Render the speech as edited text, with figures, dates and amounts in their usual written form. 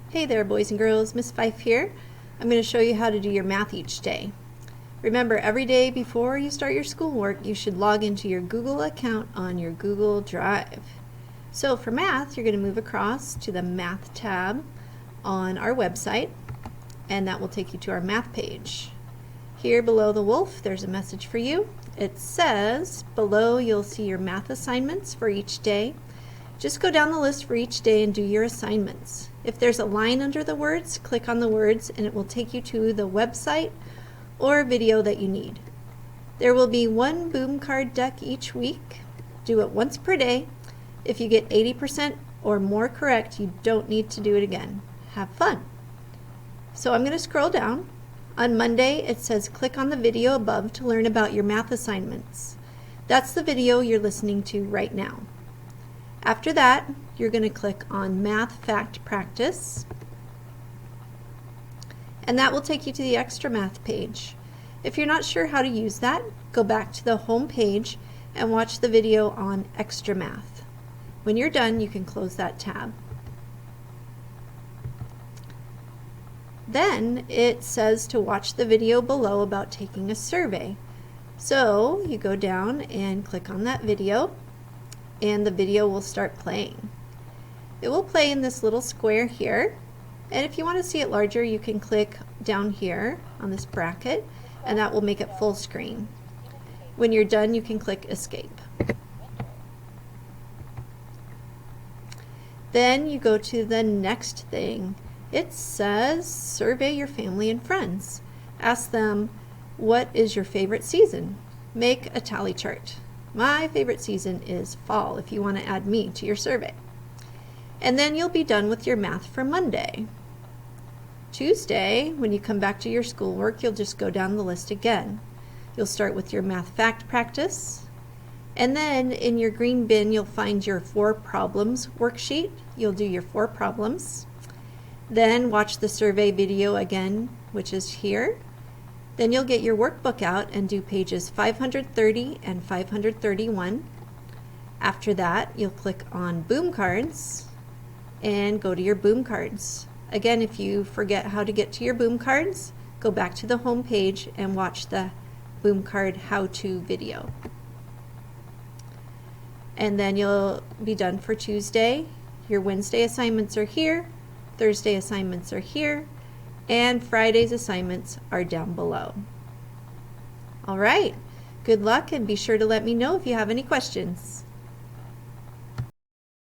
Hey there, boys and girls, Miss Fife here. I'm going to show you how to do your math each day. Remember, every day before you start your schoolwork, you should log into your Google account on your Google Drive. So for math, you're going to move across to the Math tab on our website, and that will take you to our math page. Here below the wolf, there's a message for you. It says, below you'll see your math assignments for each day. Just go down the list for each day and do your assignments. If there's a line under the words, click on the words and it will take you to the website or video that you need. There will be one boom card deck each week. Do it once per day. If you get 80% or more correct, you don't need to do it again. Have fun. So I'm going to scroll down. On Monday, it says click on the video above to learn about your math assignments. That's the video you're listening to right now. After that, you're going to click on Math Fact Practice, and that will take you to the Extra Math page. If you're not sure how to use that, go back to the home page and watch the video on Extra Math. When you're done, you can close that tab. Then it says to watch the video below about taking a survey. So you go down and click on that video, and the video will start playing. It will play in this little square here, and if you want to see it larger, you can click down here on this bracket and that will make it full screen. When you're done, you can click escape. Then you go to the next thing. It says survey your family and friends. Ask them, what is your favorite season? Make a tally chart. My favorite season is fall, if you want to add me to your survey. And then you'll be done with your math for Monday. Tuesday, when you come back to your schoolwork, you'll just go down the list again. You'll start with your math fact practice, and then in your green bin you'll find your 4 problems worksheet. You'll do your 4 problems. Then watch the survey video again, which is here. Then you'll get your workbook out and do pages 530 and 531. After that, you'll click on Boom Cards and go to your Boom Cards. Again, if you forget how to get to your Boom Cards, go back to the home page and watch the Boom Card how-to video. And then you'll be done for Tuesday. Your Wednesday assignments are here, Thursday assignments are here, and Friday's assignments are down below. All right, good luck, and be sure to let me know if you have any questions.